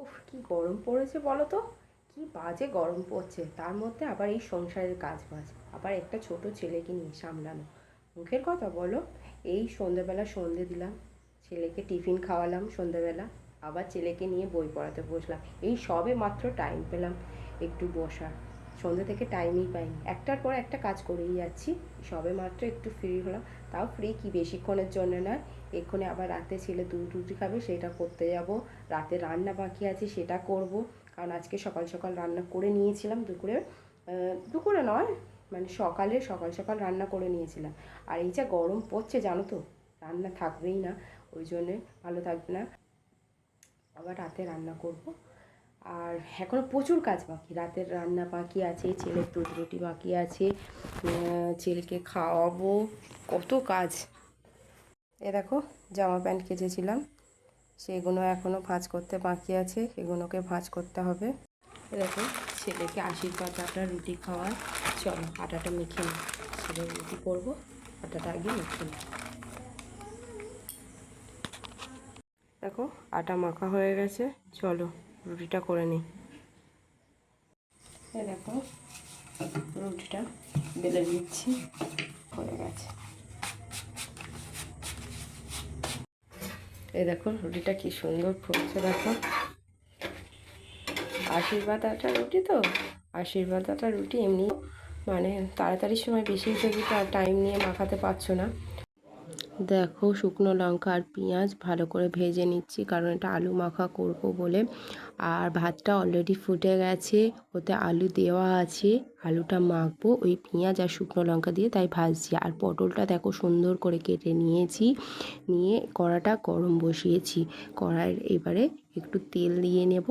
উফ, কি গরম পড়েছে বলো তো। কি বাজে গরম পড়ছে, তার মধ্যে আবার এই সংসারের কাজ বাজ, আবার একটা ছোট ছেলেকে নিয়ে সামলানো, মুখের কথা বলো। এই সন্ধেবেলা সন্ধে দিলাম, ছেলেকে টিফিন খাওয়ালাম সন্ধেবেলা, আবার ছেলেকে নিয়ে বই পড়াতে বসলাম। এই সবে মাত্র টাইম পেলাম একটু বসার, সন্ধে থেকে টাইমই পাইনি, একটার পর একটা কাজ করেই যাচ্ছি। সবে মাত্র একটু ফ্রি হলাম, তাও ফ্রি কি বেশিক্ষণের জন্য নয়। এক্ষুনি আবার রাতে ছেলে দুধ রুটি খাবে, সেটা করতে যাব। রাতে রান্না বাকি আছে, সেটা করব। কারণ আজকে সকাল সকাল রান্না করে নিয়েছিলাম দুপুরে, দুপুরে নয় মানে সকালে সকাল সকাল রান্না করে নিয়েছিলাম। আর এই যা গরম পড়ছে জানো তো, রান্না থাকবেই না, ওই জন্যে ভালো থাকবে না, আবার রাতে রান্না করব। আর এখনও প্রচুর কাজ বাকি, রাতের রান্না বাকি আছে, ছেলের দুধ রুটি বাকি আছে, ছেলেকে খাওয়াবো, কত কাজ। এ দেখো, জামা প্যান্ট কেচেছিলাম, সেগুলো এখনও ভাঁজ করতে বাকি আছে, এগুলোকে ভাঁজ করতে হবে। এ দেখো, ছেলেকে আশীর্বাদ আটা রুটি খাওয়ার, চলো আটাটা মেখে নিই। ছেলে রুটি করবো, আটাটা আগে মেখে নিই। দেখো আটা মাখা হয়ে গেছে, চলো রুটিটা করে নিই। এ দেখো, রুটিটা বেলে নিচ্ছি, হয়ে গেছে। এই দেখো রুটিটা কি সুন্দর ফুলছে, দেখো। আশীর্বাদ আটা রুটি তো, আশীর্বাদ আটা রুটি এমনি মানে তাড়াতাড়ি সময় বেশি যদি টাইম নিয়ে মাখাতে পারছো না। দেখো শুকনো লঙ্কা আর পেঁয়াজ ভালো করে ভেজে নিচ্ছি, কারণ এটা আলু মাখা করব বলে। আর ভাতটা অলরেডি ফুটে গেছে, ওতে আলু দেওয়া আছে, আলুটা মাখবো ওই পেঁয়াজ আর শুকনো লঙ্কা দিয়ে, তাই ভাজছি। আর পটলটা দেখো সুন্দর করে কেটে নিয়েছি, নিয়ে কড়াটা গরম বসিয়েছি। কড়াইয়ের এবারে একটু তেল দিয়ে নেব,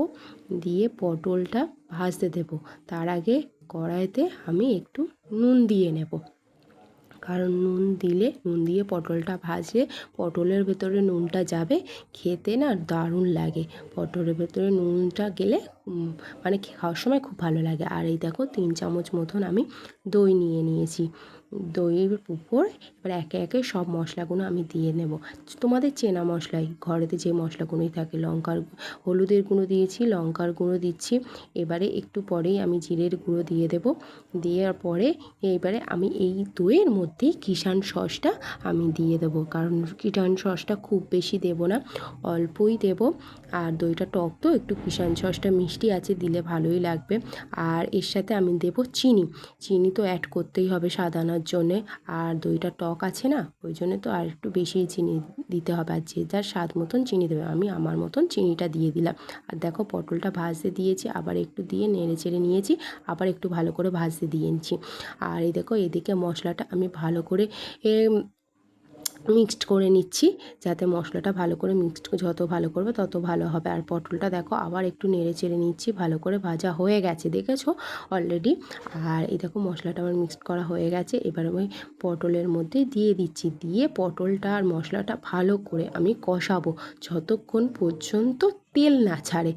দিয়ে পটলটা ভাজতে দেব। তার আগে কড়াইতে আমি একটু নুন দিয়ে নেব, কারণ নুন দিয়ে পটলটা ভাজলে পটলের ভেতরে নুনটা যাবে, খেতে না দারুণ লাগে। পটলের ভেতরে নুনটা গেলে মানে খাওয়ার সময় খুব ভালো লাগে। আর এই দেখো 3 চামচ মতন আমি দই নিয়ে নিয়েছি। দইয়ের উপর এবার একে একে সব মশলাগুলো আমি দিয়ে নেব। তোমাদের চেনা মশলাই, ঘরেতে যে মশলাগুলোই থাকে, হলুদের গুঁড়ো দিয়েছি, লঙ্কার গুঁড়ো দিচ্ছি। এবারে একটু পরেই আমি জিরের গুঁড়ো দিয়ে দেব। দেওয়ার পরে এইবারে আমি এই দইয়ের মধ্যেই কিষান সসটা আমি দিয়ে দেবো, কারণ কিষান সসটা খুব বেশি দেব না, অল্পই দেব। আর দইটা টক তো, একটু কিষান সসটা মিষ্টি আছে, দিলে ভালোই লাগবে। আর এর সাথে আমি দেব চিনি, চিনি তো অ্যাড করতেই হবে স্বাদ আনার জন্যে। আর দইটা টক আছে না, ওই জন্য তো আর একটু বেশি চিনি দিতে হবে। আর যে যার স্বাদ মতন চিনি দেবে, আমি আমার মতন চিনিটা দিয়ে দিলাম। আর দেখো পটলটা ভাজতে দিয়েছি, আবার একটু দিয়ে নেড়ে চেড়ে নিয়েছি, আবার একটু ভালো করে ভাজতে দিয়েছি। আর এই দেখো এদিকে মশলাটা আমি ভালো করে মিক্সড করে নিচ্ছি, যাতে মশলাটা ভালো করে মিক্সড, যত ভালো করবে তত ভালো হবে। আর পটলটা দেখো আবার একটু নেড়ে চেড়ে নিচ্ছি, ভালো করে ভাজা হয়ে গেছে দেখেছো অলরেডি। আর এই দেখো মশলাটা আমার মিক্সড করা হয়ে গেছে, এবার আমি পটলের মধ্যে দিয়ে দিচ্ছি, দিয়ে পটলটা আর মশলাটা ভালো করে আমি কষাবো যতক্ষণ পর্যন্ত তেল না ছাড়ে।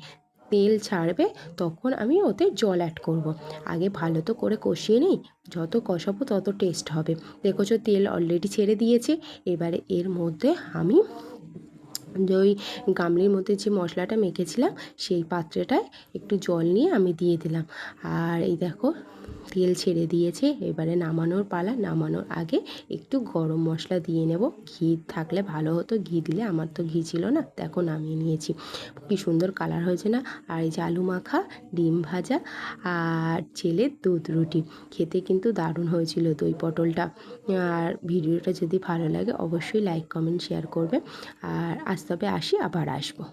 তেল ছাড়বে তখন আমি ওতে জল অ্যাড করব। আগে ভালো তো করে কষিয়ে নিই, যত কষাবো তত টেস্ট হবে। দেখেছো তেল অলরেডি ছেড়ে দিয়েছে। এবারে এর মধ্যে আমি ওই গামলির মধ্যে যে মশলাটা মেখেছিলাম সেই পাত্রটায় একটু জল নিয়ে আমি দিয়ে দিলাম। আর এই দেখো তেল ছেড়ে দিয়েছে, এবারে নামানোর পালা। নামানোর আগে একটু গরম মশলা দিয়ে নেব, ঘি থাকলে ভালো হতো, ঘি দিলে, আমার তো ঘি ছিল না, দেখো নামিয়ে নিয়েছি। কি সুন্দর কালার হয়েছে না। আর এই যে আলু মাখা, ডিম ভাজা আর ছেলের দুধ রুটি, খেতে কিন্তু দারুণ হয়েছিল দই পটলটা। আর ভিডিওটা যদি ভালো লাগে অবশ্যই লাইক কমেন্ট শেয়ার করবে। আর আজ তবে আসি, আবার আসবো।